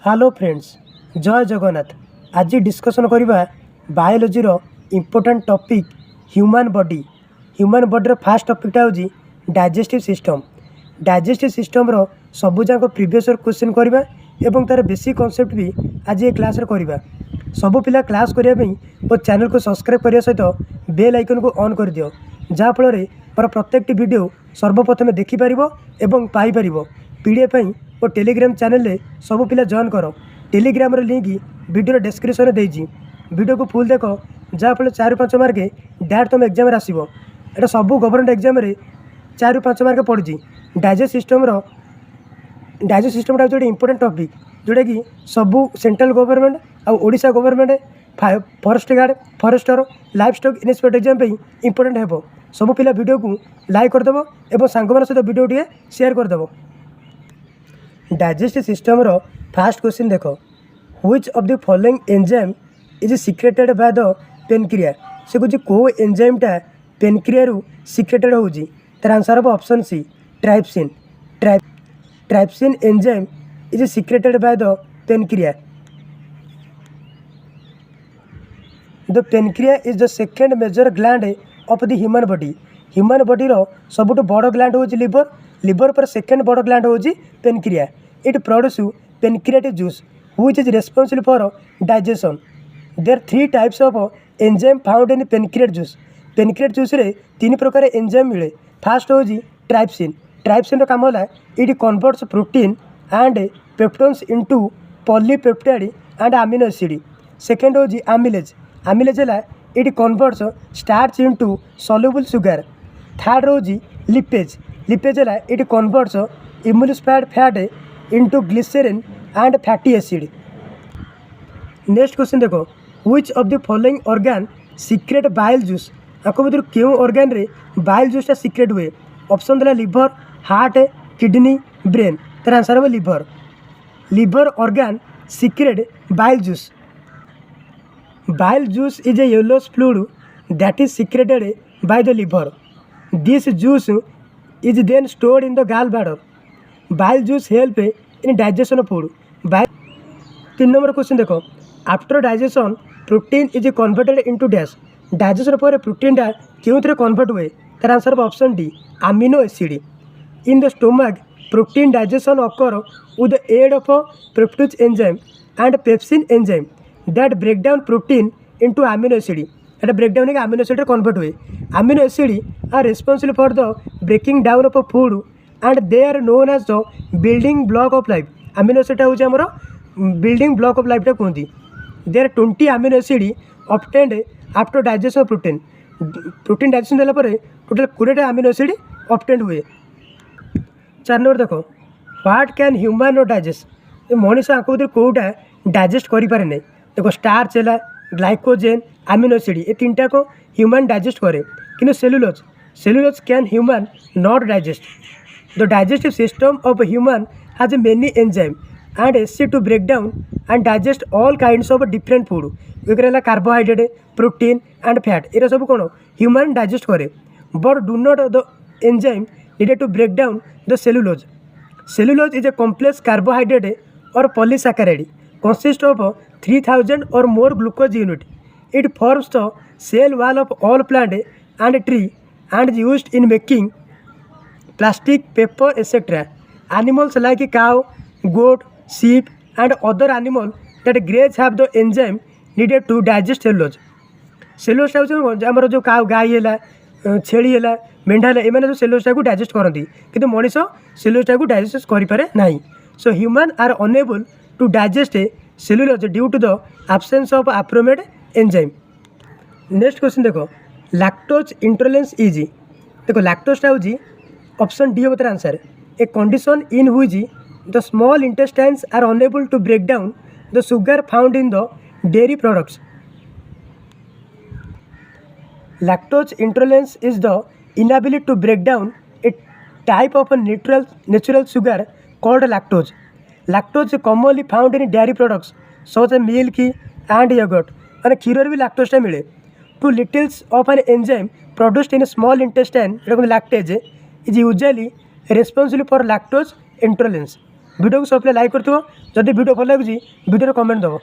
Hello friends, जय जगन्नाथ। आज discussion करवा biology important topic human body first टॉपिकटा हूँ डाइजेस्टिव सिस्टम। डाइजेस्टिव सिस्टम रो सबुजाक प्रीवियस क्वेश्चन करवा एवं तार बेसिक कॉन्सेप्ट भी आज ये क्लास करवा। सबू पिला क्लास करने और चैनल को सब्सक्राइब करने सहित बेल आइकन को ऑन कर दियो, जहाँफल मोर प्रत्येक वीडियो सर्वप्रथमे देखिपर एवं पाइपर। पीडीएफ और टेलीग्राम चैनल रे सब पिला जॉइन करो। टेलीग्राम लिंक वीडियो डिस्क्रिप्शन देजी। वीडियो को फुल देख, जहाँफल 4-5 मार्क डायरेक्ट तुम एग्जाम आसो। यहाँ सब गवर्नमेंट एग्जाम 4-5 मार्क पड़ी। डाइजेस्ट सिस्टम गोटे इंपोर्टेंट टॉपिक जोटा कि सबू सेंट्रल गवर्नमेंट और Odisha government forest guard forester life stock inspector exam important हेबो। सब पिला वीडियो को लाइक करदेव और सांग सहित वीडियो टे शेयर करदेव। डाइजेस्टिव सिस्टम रो फास्ट क्वेश्चन देखो, which of the following enzyme is secreted by the pancreas. से कुछ को एंजाइमटा पेनक्रिया रु सिक्रेटेड होउजी। तार आंसर हम option C trypsin. Trypsin enzyme is secreted by the pancreas. The pancreas is the second major gland of the human body. Human body रो सबुठ बड़ gland होउजी लिवर। लिवर पर सेकेंड बड़ ग्लैंड होउजी pancreas. It produce pancreatic juice which is responsible for digestion. There 3 types of enzyme found in pancreatic juice. Pancreatic juice रे 3 प्रकार enzyme मिले। फास्ट होउजी ट्राइप्सिन। ट्राइप्सिन रो काम होला it converts protein and peptones into polypeptide and amino acid. Second होउजी amylase. Amylase है it converts starch into soluble sugar. Third होउजी lipase. Lipase है it converts emulsified fat into glycerine and fatty acid. Next question देखो, which of the following organ secrete bile juice. आपको भर क्यों organ रे bile जूसटा secrete हुए। Option देला लिवर, हार्ट, किडनी, ब्रेन। तार आंसर हम liver. Liver organ secrete bile juice. Bile juice is a yellowish fluid that is secreted by the liver. This juice is then stored in the gallbladder. Bile juice help in digestion of food. 3 number question देखो, after digestion protein is converted into dash. Digestion पर protein टा क्यों थे convert हुए। तार answer option D amino acid. In the stomach protein digestion occur with the aid of a peptide enzyme and pepsin enzyme that break down protein into amino acid. एटा break down amino acid convert हुए। Amino acid are responsible for the breaking down of food and they are known as the building block of life. Amino acid हूँ आमर building block of life कहती। There 20 amino acid obtained after digestion of protein. Protein digestion देला total 20 amino acid obtained हुए। 4 number देखो, what can human not digest. मनीष आंख भर कौटा digest करें नहीं। देखो स्टार्च है, ग्लाइकोजेन, अमीनो एसिड ये 3टा को ह्यूमन डाइजेस्ट करे, कि cellulose can human not digest. The digestive system of human has many enzyme and acid to break down and digest all kinds of different food. एक carbohydrate, protein and fat ये सब कौन human digest करे, but do not the enzyme needed to break down the cellulose. Cellulose is a complex carbohydrate और polysaccharide consist of 3000 or more glucose unit. It forms the cell wall of all plant and tree and is used in making plastic, paper, etc. Animals like cow, goat, sheep and other animals that graze have the enzyme needed to digest cellulose. Cellulose आमर जो cow गाई है, छेली है, मेढ़ा है, M जो cellulose को डाइजेस्ट करती, किंतु मनीष सेलुलोज को डाइजेस्ट करें ना। So human are unable to digest a cellulose due to the absence of appropriate enzyme. Next question देखो, लैक्टोज इंटॉलरेंस इज। देखो लैक्टोजटा हूँ ऑप्शन डी होता answer. A condition in which the small intestines are unable to break down the sugar found in the dairy products. Lactose intolerance is the inability to break down a type of a natural sugar called lactose. Lactose is commonly found in dairy products such as milk and yogurt. And क्षीर भी lactose मिले। Two littles of an enzyme produced in a small intestine, lactase, is usually responsible for lactose intolerance. Video को सबले like कर जदि video भल लगे video comment दब।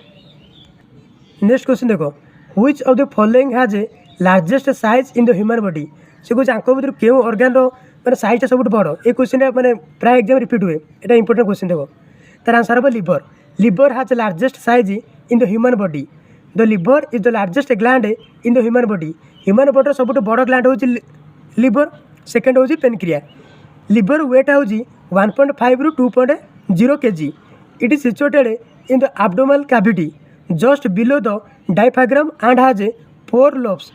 Next question देख which of the following has a largest size in the human body से कुछ आंक भर क्यों ऑर्गान मैंने साइजटा सब बड़ ये क्वेश्चन मैंने प्राय एग्जाम रिपीट हुए यहाँ इंपोर्टेंट क्वेश्चन देख तार आंसर हम liver. Liver has a largest size in the human body. The liver is the largest gland in the human body. Human body सब बड़ ग्लैंड हूँ लिवर सेकेंड हूँ पेनक्रिया। लिवर वेट हूँ 1.5 ରୁ 2.0 kg। It is situated in the abdominal cavity just below the diaphragm and has 4 lobes.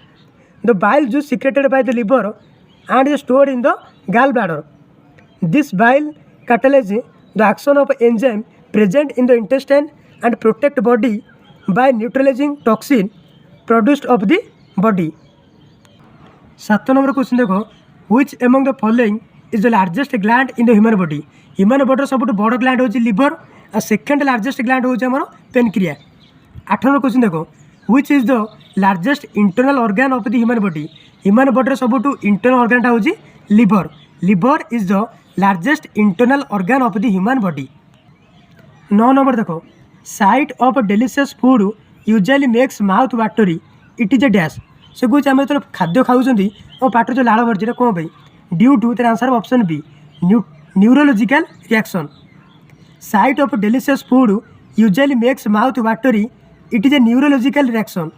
The bile juice secreted by the liver and is stored in the gallbladder. This bile catalyzes the action of enzyme present in the intestine and protect body by neutralizing toxin produced of the body. 7 number question देखो which among the following is the largest gland in the human body. Human body सब बड़ gland हूँ liver और second largest gland हूँ आम pancreas. 8 number question देखो which is the largest internal organ of the human body. Human body सब internal organ हूँ liver. Liver is the largest internal organ of the human body. 9 number देखो sight of delicious food usually makes mouth watery it is a dash से कुछ आम जो खाद्य खाऊँ और पाटर जो लाड़ बढ़ी कौन पर ड्यू टू तार answer option B neurological reaction. Sight of delicious food usually makes mouth watery it is a neurological reaction.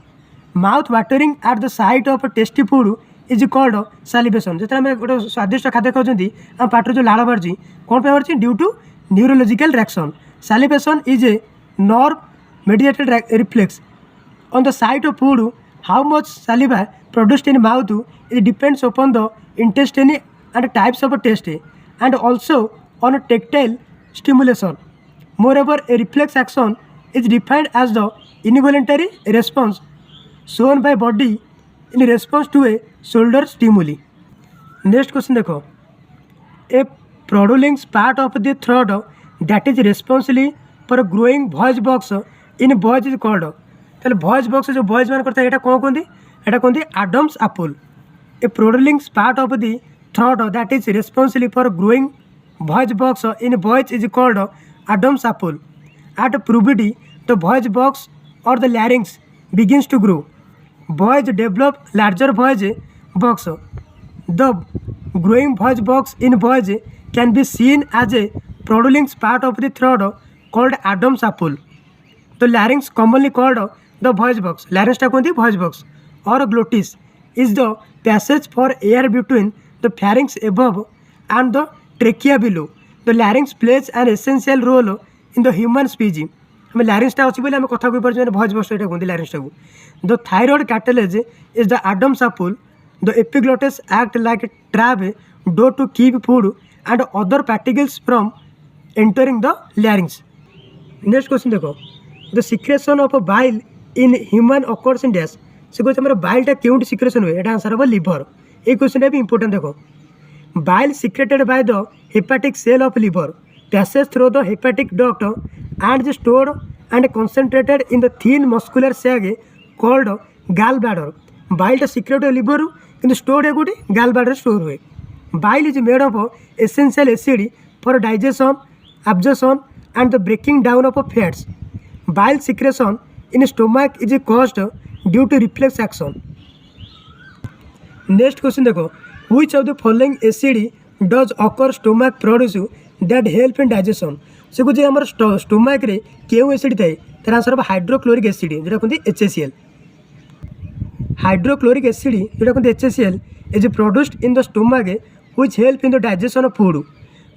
Mouth watering at the sight of tasty food is called salivation. जो आम गोटे स्वादिष्ट खाद्य खाऊँ आम पाटर जो लाड़ बाहर कौन पर बाहर due to neurological reaction. Salivation is a nerve mediated reflex on the site of food. How much saliva produced in mouth it depends upon the intestine and types of taste and also on tactile stimulation. Moreover, a reflex action is defined as the involuntary response shown by body in response to a shoulder stimuli. Next question देखो a produling part of the throat that is responsible for growing voice box in boys is called. ताले voice box जो boys मान करता है एटा कौन कहते एटा कहते Adam's apple. A produling part of the throat that is responsible for growing voice box in boys is called Adam's apple. At puberty, the voice box or the larynx begins to grow. Boys develop larger voice box. The growing voice box in boys can be seen as a produling part of the throat called Adam's apple. The larynx commonly called the voice box. Larynx टा कहते voice box or glottis is the passage for air between the pharynx above and the trachea below. The larynx plays an essential role in the human speech. हमें larynx टा अच्छी बोले हमें कथा कोई पर जो voice box टा कहते larynx टा को. The thyroid cartilage is the Adam's apple. The epiglottis act like a trap door to keep food and other particles from entering the larynx. Next question देखो the secretion of a bile in human occurs in dash से कुछ हमारा bile टा क्यों secretion हुए एटा answer होगा liver। एक question भी important देखो bile secreted by the hepatic cell of liver passes through the hepatic duct and is stored and concentrated in the thin muscular sac called gallbladder। bile टा secrete हुए liver किंतु stored है गोटे gallbladder store हुए। bile is made of essential acid for digestion, absorption and the breaking down of fats. Bile secretion in stomach is caused due to reflex action. Next question देखो which of the following acid does occur stomach produce that help in digestion। से कुछ हमारे stomach रे क्यों acid थाए तार answer hydrochloric acid जोटा कहते HCl। हाइड्रोक्लोरिक एसिड जोटा कहते HCl is produced in the stomach which help in the digestion of food.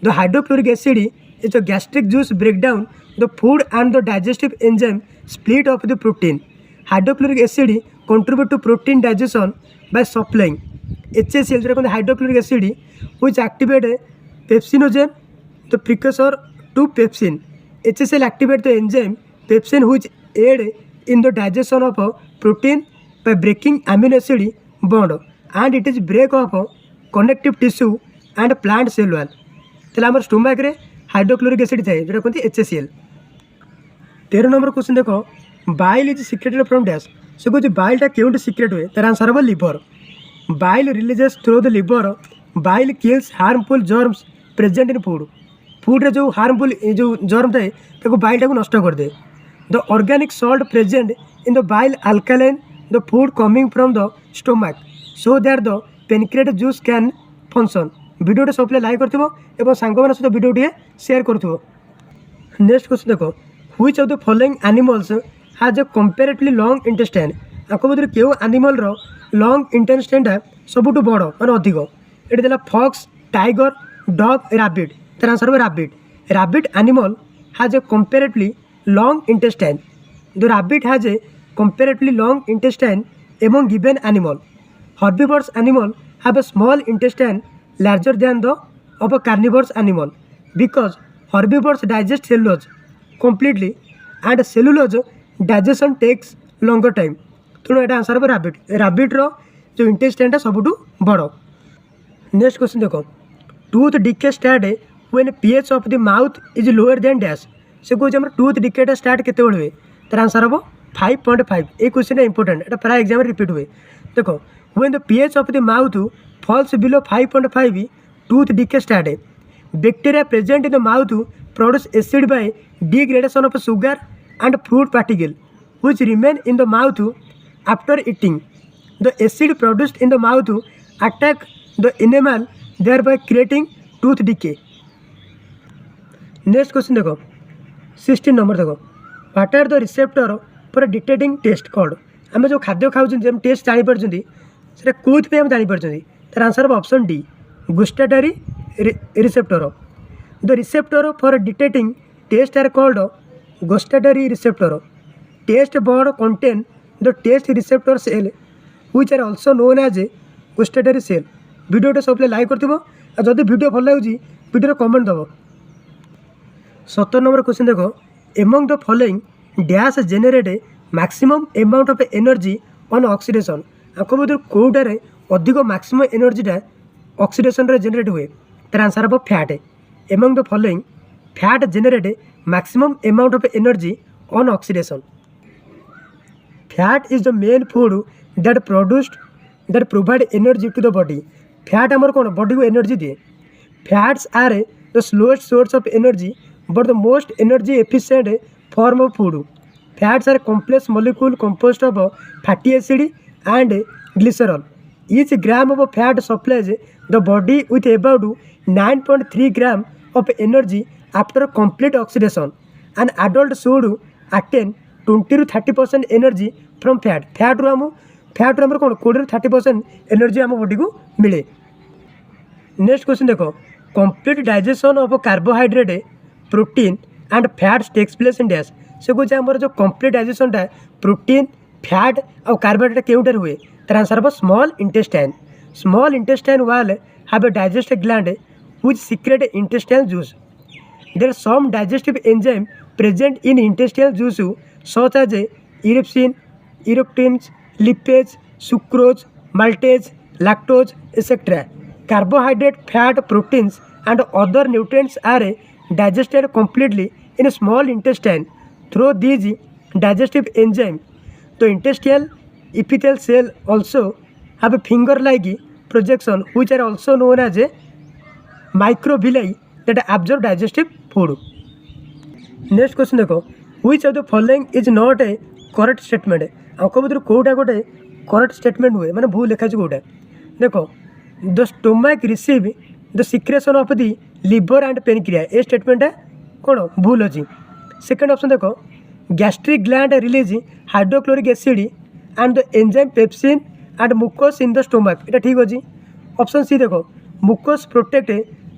The hydrochloric acid is the gastric juice breakdown the food and the digestive enzyme split of the protein. Hydrochloric acid contribute to protein digestion by supplying HCl जो कहते hydrochloric acid which activate pepsinogen the precursor to pepsin. HCl activate the enzyme pepsin which aid in the digestion of protein by breaking amino acid bond and it is break of connective tissue and plant cell wall. ताले आम stomach रे hydrochloric acid थाए जो कहते HCl। 13 number question देखो bile is secreted from dash से कुछ बाइलटा क्यों सिक्रेट हुए तार आंसर हम liver. Bile releases through the liver bile kills harmful germs present in food. फूड्रे जो हार्मफुल जो जर्म थाए बाइल टाक नष्ट करदे। The organic salt present in the bile alkaline the food coming from the stomach so that the pancreatic juice can function. Video सब like कर सांग मान सहित वीडियो शेयर कर। नेक्स्ट क्वेश्चन देख which of the following animals has a comparatively long intestine. आपको भर क्यों एनिमल रो लॉन्ग इंटेस्टाइनटा सबुठ बड़ मान अधिक ये देला फॉक्स टाइगर डॉग रैबिट। तर आंसर हो rabbit. Rabbit animal has a comparatively long intestine. The rabbit has a comparatively long intestine among given animal. Herbivores animal have a small intestine larger than the of a carnivorous animal because herbivores digest cellulose completely and cellulose digestion takes longer time। तेणु यहाँ answer हो rabbit. Rabbit रो जो intestine सबुठ बड़। Next question देख tooth decay start when pH of the mouth is lower than dash. से कहे tooth डिकेटा start केते हुए तार आंसर हम 5.5। ये क्वेश्चन इंपोर्टेंट एटा प्राय एग्जाम रिपीट हुए। देख when the pH of the mouth falls below 5.5 tooth decay start। Bacteria present in the mouth produce acid by degradation of sugar and fruit particle which remain in the mouth after eating। The acid produced in the mouth attack the enamel thereby creating tooth decay। Next question देख 16 number देख what are the receptor for detecting taste called. आम जो खाद्य खाऊँ test जापर से कौन आम जापर तर answer of option D gustatory receptor. The receptor for detecting taste are called gustatory receptor. Taste bud contain the taste receptor cell which are also known as gustatory cell. Video सब like कर जदि video भल लगे video comment दब। 17 number question देख among the following dash generate maximum amount of energy on oxidation. आपको भर कौटारे अधिक मैक्सिमम एनर्जीटा ऑक्सीडेशन रे जेनेरेट हुए तार आंसर हम fat. Among the following fat generate maximum amount of energy on oxidation. Fat is the main food that provide energy to the body. Fat आमर कौन बॉडी को एनर्जी दिए। Fats are the slowest source of energy but the most energy efficient form of food. Fats are complex molecule composed of fatty acid and glycerol. Each gram of fat supplies the body with about 9.3 gram of energy after complete oxidation। An adult should attain 20 to 30% energy from fat। Fat रू आम कौन 20 to 30% energy आम body को मिले। Next question देख complete digestion of carbohydrate protein and fats takes place in dash. से कहे आमर जो कंप्लीट डाइजेशनटा प्रोटीन फैट और कार्बोहाइड्रेट केउंटार हुए तार आंसर हम small intestine. Small intestine wall have a digestive gland which secrete intestinal juice। There are some digestive enzyme present in intestinal juice such as irisin, erectins, lipase, sucrose, maltase, lactose, etc. Carbohydrate, fat, proteins and other nutrients are digested completely in a small intestine through these digestive enzyme। The intestinal epithelial cell also have a finger-like projection which are also known as a microvilli that absorb digestive food। Next question देखो which of the following is not a correct statement। आपको भर कौटा गोटे correct statement हुए माने भूल लिखा कौटा देखो the stomach receive the secretion of the liver and pancreas. ये स्टेटमेंटा कौन भूल अच्छी। सेकेंड ऑप्शन देखो gastric gland release hydrochloric acid and the enzyme pepsin and mucus in the stomach. ये ठीक अच्छी। ऑप्शन सी देखो mucus protect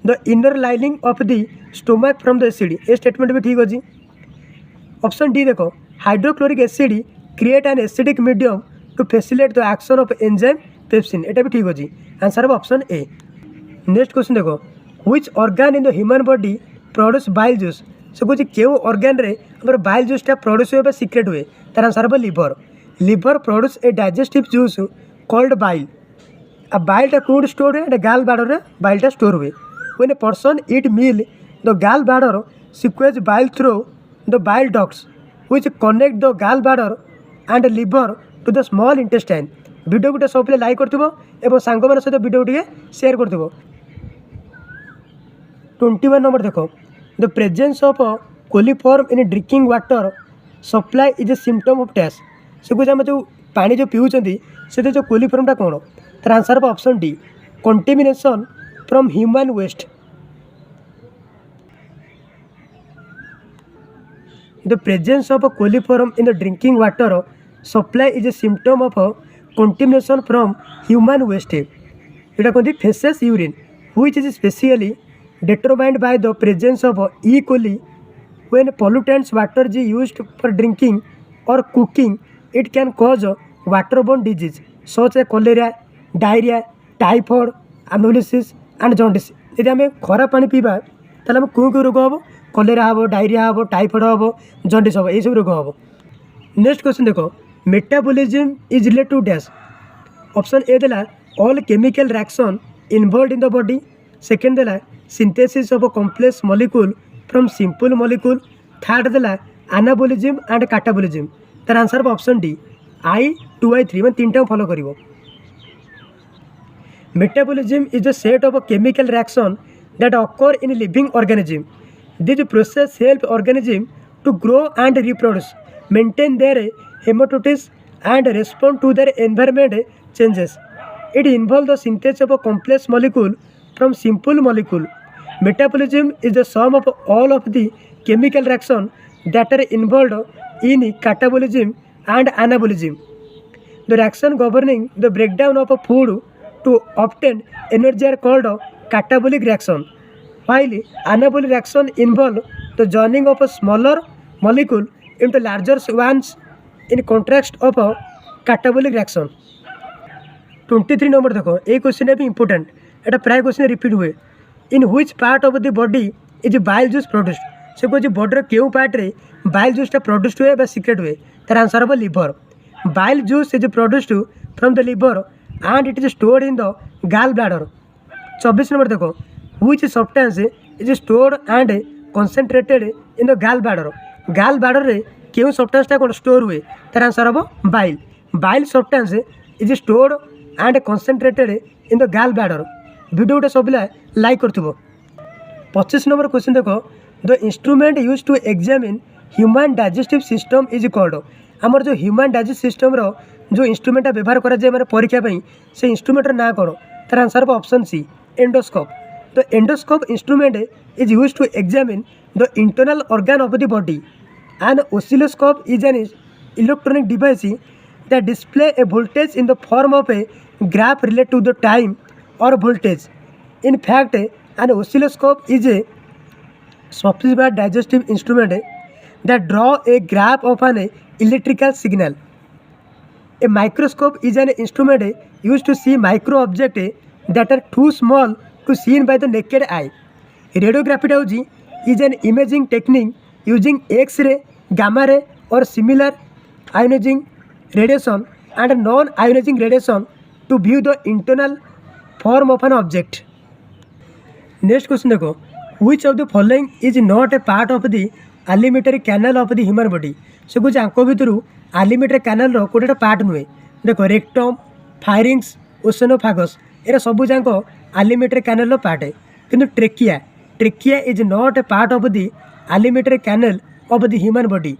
the inner lining of the stomach from the acid. ये स्टेटमेंट भी ठीक अच्छी। ऑप्शन डी देखो hydrochloric acid create an acidic medium to facilitate the action of enzyme pepsin. ये भी ठीक अच्छी। आंसर है ऑप्शन ए। नेक्स्ट क्वेश्चन देखो which organ in the human body produce bile juice. से कहे क्यों ऑर्गन रे हमर बाइल जूसटा प्रोड्यूस हुए सिक्रेट हुए तार आंसर है liver. Liver produce a digestive juice called bile. आ बाइलटा कौट स्टोर हुए गाल बाडर बाइलटा स्टोर हुए। When a person eat meal the gall bladder squeezes bile through the bile ducts which connect the gall bladder and liver to the small intestine. Video गोटे सब like कर सांग मान सहित video टे share कर। 21 नंबर देखो the presence of coliform in drinking water supply is a symptom of dash से कहे आम जो पानी जो पीऊँच से जो कोलिफॉर्मटा कौन तार आंसर हम option D contamination from human waste the presence of coliform in the drinking water supply is a symptom of contamination from human waste यहाँ कहते faeces urine which is specially determined by the presence of E. coli when pollutants water is used for drinking or cooking. It can cause waterborne disease such as cholera, diarrhea, typhoid, amyloidosis and jaundice. यदि आम खरा पानी पीवा ताहले कौन कौन रोग हम कलेरा हम डायरिया हम टाइफॉइड हम जॉन्डिस हम यही सब रोग हम. नेक्स्ट क्वेश्चन देखो metabolism is related to dash. Option A देला all chemical reaction involved in the body. Second देला synthesis of a complex molecule from simple molecule. Third देला anabolism and catabolism. तार आंसर ऑप्शन डी I2I3 मैं तीन time follow करिवो. Metabolism is the set of a chemical reaction that occur in living organism. This process help organism to grow and reproduce, maintain their homeostasis and respond to their environment changes. It involves the synthesis of a complex molecule from simple molecule. Metabolism is the sum of all of the chemical reactions that are involved in catabolism and anabolism. The reaction governing the breakdown of a food to obtain energy are called catabolic reaction, while anabolic reaction involve the joining of a smaller molecule into larger ones in contrast of a catabolic reaction. 23 number देखो ये question भी important एटा प्राय question repeat हुए. In which part of the body is bile juice produced से कहे बॉडीर क्यों पार्ट रे बाइल जूसटा प्रोड्यूस्ड हुए सिक्रेट हुए तार आंसर हम liver. Bile juice is produced from the liver and it is stored in the gall bladder. 24 number देखो which substance is stored and concentrated in the gall bladder. Gall bladder रे क्यों सब्सटेंसटा कौन store हुए तार answer हम bile. Bile substance is stored and concentrated in the gall bladder. Video गोटे सब लाइक कर. 25 नंबर क्वेश्चन देखो the instrument use to examine human digestive system is called. आमर जो ह्यूमन डाइजेस्टिव सिस्टम रो जो इंस्ट्रूमेंटा व्यवहार करा जाए परीक्षा से इंस्ट्रूमेंटर ना कौन तार आंसर हम option C endoscope. The endoscope instrument is use to examine the internal organ of the body. And oscilloscope is an electronic device that display a voltage in the form of a graph related to the time or voltage. In fact, an oscilloscope is a sophisticated digestive instrument that draw a graph of an electrical signal. A microscope is an instrument used to see micro objects that are too small to seen by the naked eye. Radiography is an imaging technique using X-ray, gamma ray or similar ionizing radiation and non-ionizing radiation to view the internal form of an object. Next question देखो which of the following is not a part of the alimentary canal of the human body. से कुछ आंख भितर alimentary canal रो Kota part नुहे. देखो rectum, firings, ओसेनोफागस era सब जाक alimentary canal रो part है. किंतु trachea is not a part of the alimentary canal of the human body.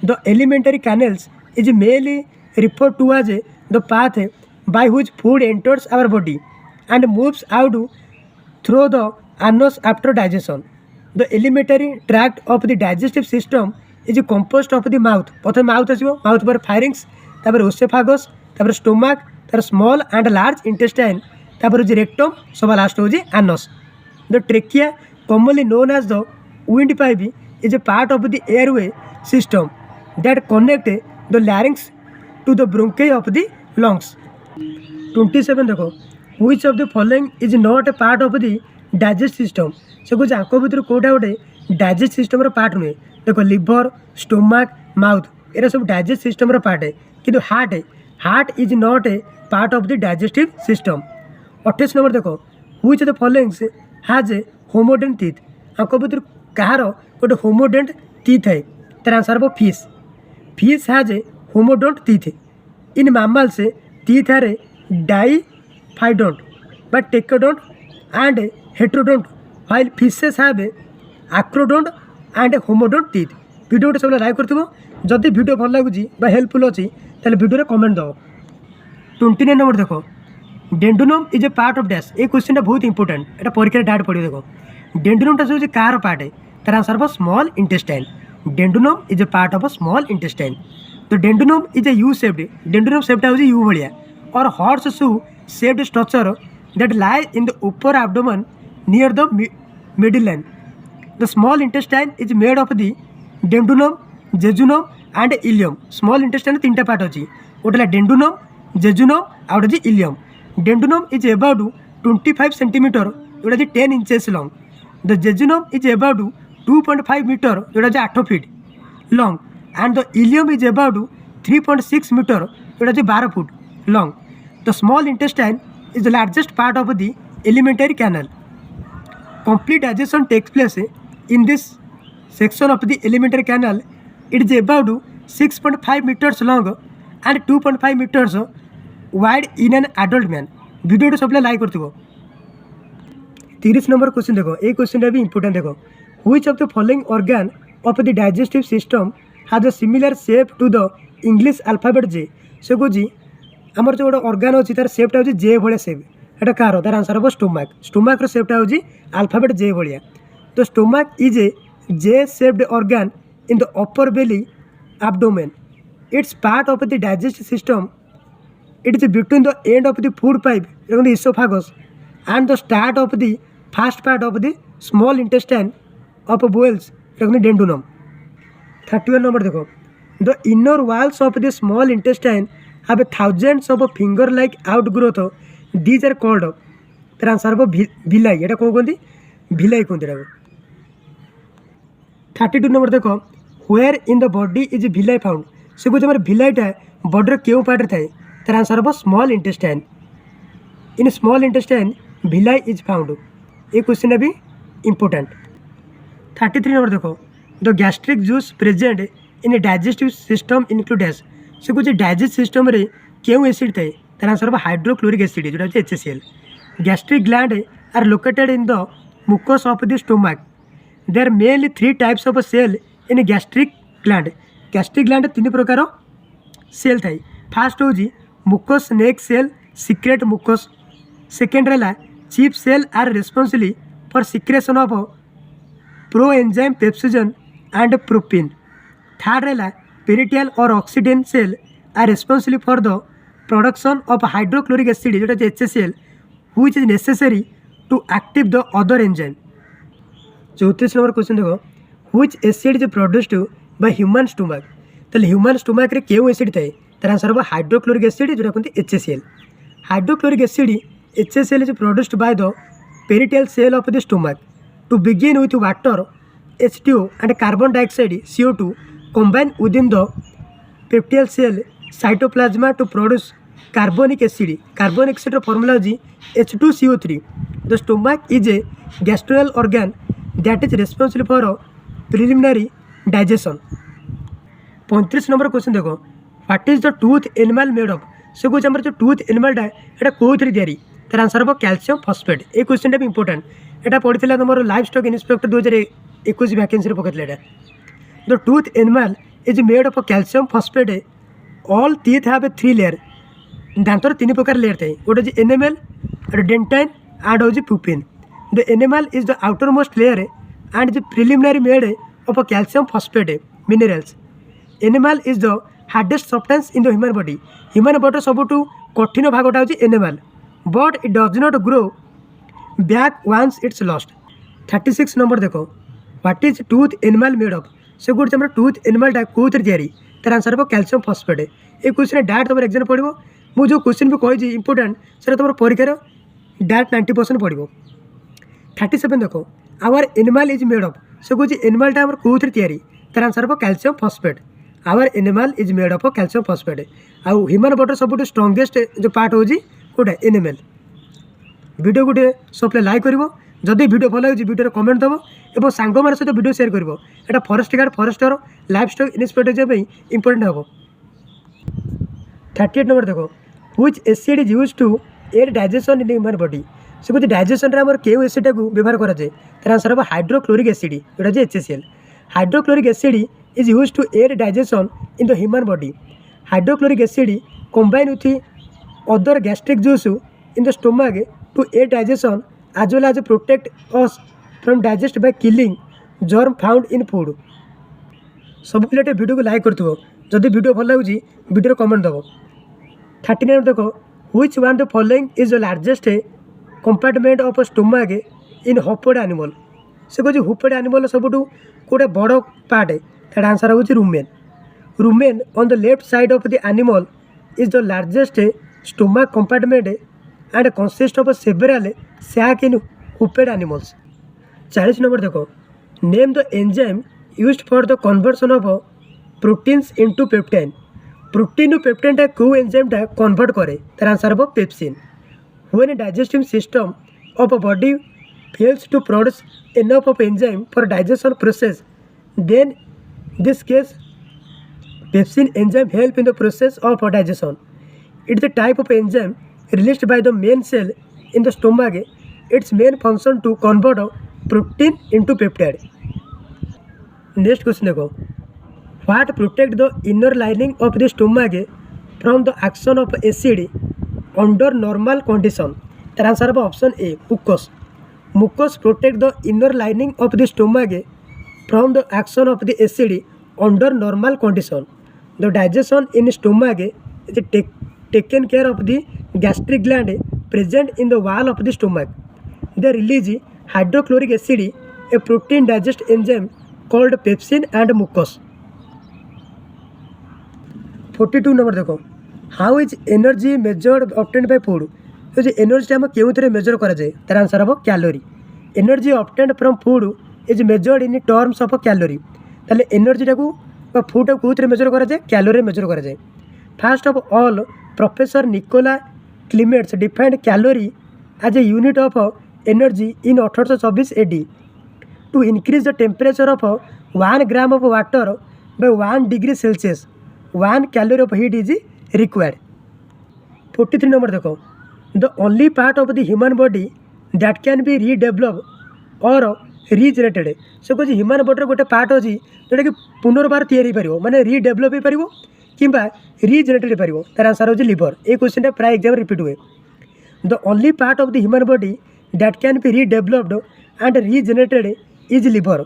The alimentary canals is mainly referred to as the path by which food enters our body and moves out through the anus after digestion. The alimentary tract of the digestive system is composed of the mouth. प्रथम mouth आसो mouth पर firings तापर ओसेफागस तापर stomach तापर small and large intestine तापर हो rectum सब last हो anus. The trachea commonly known as the wind pipe is a part of the airway system that connect the larynx to the bronchi of the lungs. 27 देखो which of the following is not a part of the digestive system. से कुछ आंख भितर कोटा गोटे digest system रो part नुहे. देखो liver, stomach, mouth era सब digest system रो part है किंतु heart is not a part of the digestive system. 28 number देखो which of the following has a homodont teeth. आंख भितर कहार गोटे homodont teeth है तार आंसर हम fish. Fish has a homodont teeth. In mammals, teeth are diphyodont but tecodont and heterodont, while fishes have acrodont and homodont teeth. Video सब like कर जदि video भल लगुच हेल्पफुल अच्छी तेल वीडियो कमेंट दो। 29 नंबर देखो duodenum is a part of dash. ये क्वेश्चन बहुत इंपोर्टेंट एटा परीक्षा डायरेक्ट पड़े। देखो डेंडुनम टा हूँ कार पार्ट है तार आंसर हम small intestine. Duodenum is a part of small intestine. तो duodenum is a U shaped. Duodenum शेप्टा हूँ यू भाया और horseshoe shaped structure that lie in the upper abdomen near the middle line. The small intestine is made of the duodenum jejunum and ileum. Small intestine 3टा part अच्छी गोटे duodenum jejunum आउ गोटे ileum. Duodenum is about 25 centimetre जोटा 10 inches long. The jejunum is about 2.5 metre जोटा 8 feet long and the ileum is about 3.6 metre जोटा 12 foot long. The small intestine is the largest part of the alimentary canal. Complete digestion takes place in this section of the alimentary canal. It is about 6.5 meters long and 2.5 meters wide in an adult man. Video तो सब like करते 30 number question देखो। ये question भी important देखो। Which of the following organ of the digestive system has a similar shape to the English alphabet J? से कौन आमर जो गोटे organ अच्छी तार शेपटा हूँ जे भाया शेप। एटा कार तार आंसर हम स्टोमाक। स्टोमाक्र शेपटा हूँ अल्फाबेट जे भाया। तो stomach is a J shaped organ in the upper belly abdomen. It's part of the digestive system. It is between the end of the food pipe oesophagus and the start of the first part of the small intestine of bowels duodenum. 31 number देखो the inner walls of the small intestine have thousands of finger like outgrowth. These are called तार answer हम villi. ये कौन कहते भिलाई कहते। 32 number देखो where in the body is Bhilai found. से कौन हमारे भिलाईटा बॉडीर क्यों पार्ट थाए तार आंसर हम small intestine. In small intestine villi is found. ये क्वेश्चन भी इंपोर्टेंट। 33 नंबर देखो the gastric juice present in digestive system includes. से कौन डाइजेस्ट सिस्टम रे क्यों एसिड थाए तार आंसर हम हाइड्रोक्लोरिक एसिड जोटा HCl। Gastric gland are located in the mucus of the stomach. There are mainly 3 types of cell in gastric gland. Gastric gland 3 प्रकार cell Thai. Fast हूँ mucous neck cell secrete mucus. Second रहा chief cell are responsible for secretion of proenzyme pepsinogen and propin. Third रहा peritoneal or oxygen cell are responsible for the production of hydrochloric acid जोटा HCl which is necessary to active the other enzyme. 34 number question देखो which acid is produced by human stomach। तो human stomach रे क्यों acid थाए तार answer हम hydrochloric acid जोटा कहते HCl। Hydrochloric acid HCl is produced by the parietal cell of the stomach to begin with water H2O and carbon dioxide CO2 combine within the parietal cell cytoplasm to produce carbonic acid. Carbonic acid formula होगी H2CO3। The stomach is a gastronal organ that is responsible for preliminary digestion. 35 number question देखो what is the tooth animal made of. से कौन आम जो tooth एनिमलटा यहाँ कौन तैयारी तार आंसर हम कैल्शियम फॉस्फेट। ये क्वेश्चन भी इंपोर्टेंट। यहाँ पढ़ी तुम लाइफ स्टॉक इन्स्पेक्टर 2021 वैकेंसी पकड़। The tooth enamel is made of calcium phosphate. All teeth have 3 layer. दांतर 3 प्रकार लेयर थाए गोटे एनिमल डेंटाइन एंड हूँ पुपिन। The enamel is the outermost layer and the preliminary made of calcium phosphate minerals. Enamel is the hardest substance in the human body. Human body सबुठ कठिन भागटा हूँ enamel but it does not grow back once it's lost. 36 number देखो what is tooth animal made of. से गोटे आम tooth एनिमलटा कौन तैयारी तार आंसर हम कैल्शियम फॉस्फेट। ये क्वेश्चन डायरेक्ट तुम एग्जाम पढ़ो। मुझे जो क्वेश्चन भी कही इंपोर्टेंट से तुम परीक्षार डायरेक्ट 90% पढ़ो। 37 देखो our enamel is made of. से कौन एनिमलटा आम कौन तैयारी तार आंसर हम calcium phosphate. Our enamel is made of calcium phosphate. आउ ह्यूमन बॉडी सब स्ट्रंगेस्ट जो पार्ट हूँ गोटे एनिमल। वीडियो गोटे सब लाइक कर जदि वीडियो भल लगे वीडियो कमेंट दब और सांग मान सहित वीडियो शेयर कर। यहाँ forest guard forester life stock inspector important हम। 38 नंबर देखो which acid is used to aid digestion in human body. से कौन डाइजेशन आम क्यों एसिड को व्यवहार कराए तार आंसर हम हाइड्रोक्लोरिक एसिड जोटा HCl। Hydrochloric acid is use to aid digestion in the human body. Hydrochloric acid combine with other gastric juice in the stomach to aid digestion as well as protect us from digest by killing germ found in food। सब पिलाटे video को like करथबो जदि video भल लागुची video comment दबो। 39 देखो which one the following is the largest compartment of stomach in hoofed animal. से कहूँ हुपेड animal सबुठू गोटे बड़ पार्ट है तार आंसर होची rumen. Rumen on the left side of the animal is the largest stomach compartment and consists of several sac in hoofed animals। 40 number देखो name the enzyme used for the conversion of proteins into peptide. Protein to peptide टा को enzyme टा convert करे तार answer हम pepsin. When digestive system of a body fails to produce enough of enzyme for digestion process then this case pepsin enzyme help in the process of digestion। It is a type of enzyme released by the main cell in the stomach। Its main function to convert protein into peptide। Next question देखो what protect the inner lining of the stomach from the action of acid under normal condition। तार answer है option A mucus। Mucus protect the inner lining of the stomach from the action of the acid under normal condition। The digestion in stomach is taken care of the gastric gland present in the wall of the stomach। They release hydrochloric acid, a protein digest enzyme called pepsin and mucus। 42 number देखो how is energy measured obtained by food। तो जो energy आम क्यों major कराए तार answer हम calorie. Energy obtained from food is measured in terms of calorie. ताले energy टाकू फूड को मेजर कराए कैलोरी मेजर कराए। First of all professor Nicola Clement defined calorie as a unit of energy in 1824 AD to increase the temperature of 1 gram of water by 1 degree Celsius 1 calorie of heat is required. 43 number देखो the only part of the human body that can B रीडेभलप और रिजेनेटेड। से कौन human body गोटे part अच्छी जोटा कि पुनर्बार तैयारी हो माने रिडेभलप हो पार कि रिजेनेटेड हो पार तार आंसर हो लिवर। ये क्वेश्चन प्राय एग्जाम रिपीट हुए। The only part of the human body that can be redeveloped and regenerated is liver.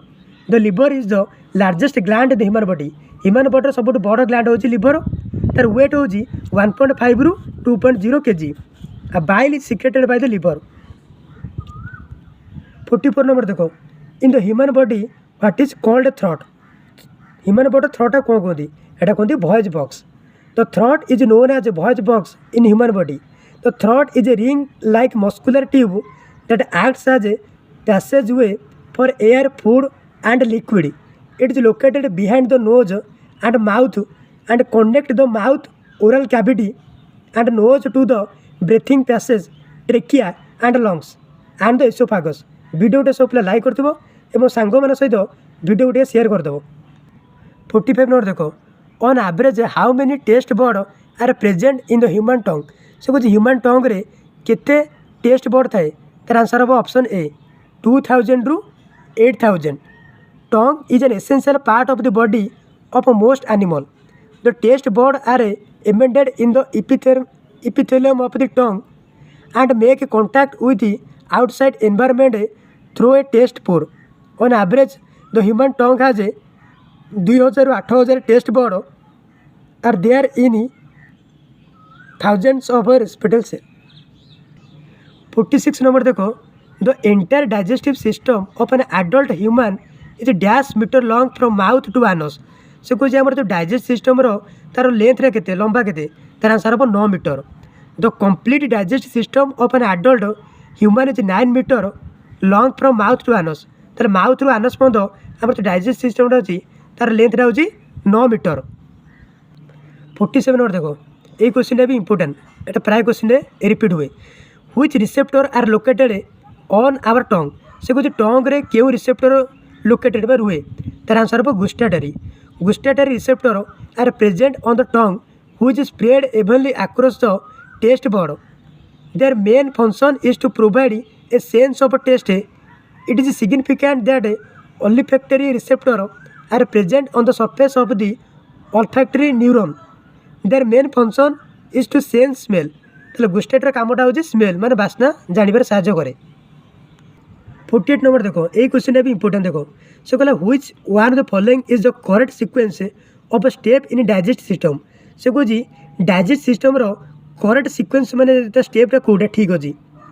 The liver is the largest gland the human body. Human body सब बड़ gland हो liver. तार wait हो 1.5 रू 2.0 kg। Bile is secreted by the liver. 44 number देखो in the human body what is called throat. Human body throat कौन कहते हैं कहते voice box. The throat is known as voice box in human body. The throat is a ring like muscular tube that acts as a passageway for air food and liquid. It is located behind the nose and mouth and connect the mouth oral cavity and nose to the breathing passage trachea and lungs and the oesophagus. Video सब पे like करथिबो एवं सांग मान सहित video गोटे share करदेव। 45 number देखो on average how many taste bird are present in the human tongue. से कुछ ह्यूमन टंग रे केते टेस्ट बर्ड थाए तार आंसर हम ऑप्शन ए 2000 रू 8000। Tongue is an essential part of the body of most animal. The taste bird are embedded in the epithelium of the tongue and make contact with the outside environment through a taste pore। On average the human tongue has a 2000 ରୁ 8000 taste bud are there in thousands of respiratory cells। 46 number देखो the entire digestive system of an adult human is dash meter long from mouth to anus. से कौन आम जो digest system तार length रे केते लंबा केते तार आंसर हम 9 मीटर। The complete digest system of an adult human is 9 meter long from mouth to anus. तार माउथ रू एनस पर्यंत आम जो डाइजेस्ट सिस्टम अच्छी तार लेंथ हो 9 मीटर। 47 नंबर देखो ये क्वेश्चन भी इंपोर्टेंट एटा प्राय क्वेश्चन रिपीट हुए। Which receptor are located on our tongue. से कुछ टंग रे क्यों रिसेप्टर लोकेटेड बा रुए तार आंसर हो gustatory. Gustatory receptor are present on the tongue which spread evenly across the taste bud Their main function is to provide a sense of taste. It is significant that olfactory receptors are present on the surface of the olfactory neuron. Their main function is to sense smell. তাহলে গুস্টেটর কামটা হচ্ছে smell মানে বাসনা জানিবার সাহায্য করে। 48 নম্বর দেখো এই কোশ্চেনটা भी ইম্পর্টেন্ট দেখো সে कहला which one of the following is the correct sequence of a step in digest system से कौन डाइजेस्ट सिस्टम रो करेक्ट सिक्वेन्स मैंने स्टेपटा कौटा ठीक अच्छी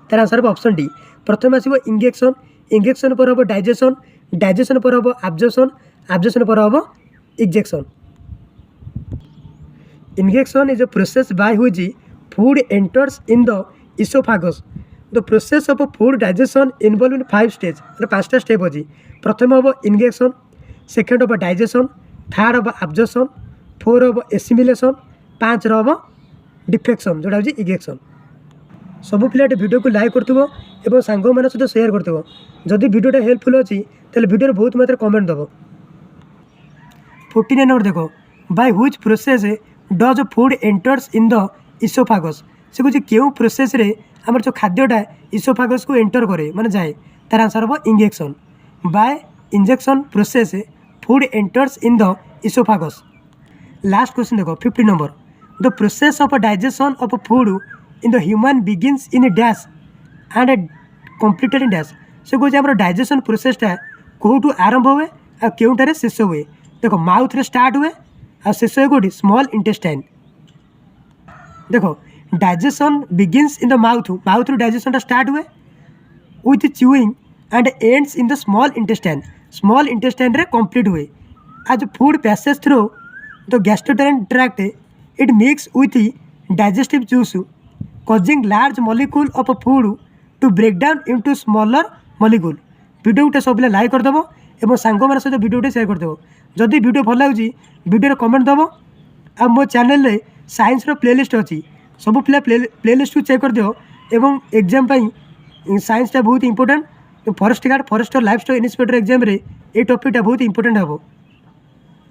तार आंसर हम ऑप्शन डी प्रथम आसो इंजेक्शन इंजेक्शन पर हम डाइजेशन डाइजेशन पर हम एब्जॉर्प्शन एब्जॉर्प्शन पर हम ingestion ingestion is a process by which food enters in the oesophagus the process of food digestion involve in 5 stage मतलब 5टा स्टेप अच्छी प्रथम हम इंजेक्शन सेकेंड हम डाइजेशन थर्ड हम एब्जॉर्प्शन 4 हम एसिमिलेशन 5 हम डिफेक्शन जोटा हूँ इंजेक्शन सब पिला वीडियो को लाइक करथबो एवं सांग मान सहित शेयर करथबो जदि वीडियोटा हेल्पफुल अच्छी तेल वीडियो बहुत मात्रा कमेंट दबो 49 नंबर देखो by which process does food enters in the oesophagus से कुछ क्यों प्रोसेस रे आमर जो खाद्यटा इसोफागस को एंटर करे माने जाए तार आंसर हम ingestion by ingestion process food enters in the oesophagus last question देखो 50 number the process of digestion of food in the human begins in dash and completed in dash से कौन आम डाइजेशन प्रोसेसटा कौटू आरंभ हुए आ केउठारे शेष हुए देखो माउथ रे स्टार्ट हुए आ शेष हुए कौटी स्मॉल इंटेस्टाइन देखो digestion begins in the mouth mouth रू डाइजेशन स्टार्ट हुए with chewing and ends in the small intestine रे कंप्लीट हुए आज food passage through the gastrointestinal tract it mix with digestive juice causing large molecule of food to break down into smaller molecule video गोटे सब पिला like करदेव और सांग मान सहित वीडियो गोटे शेयर करदेव जदि वीडियो भल लगे वीडियो कमेंट दब आ मो चैनल रे साइंस रो प्लेलिस्ट अच्छी सब पिला प्लेलिस्ट को चेक करदियो एवं एग्जाम साइंसटा बहुत important forest guard forester life style inspector exam रे ये टॉपिकटा बहुत इंपोर्टेंट हे।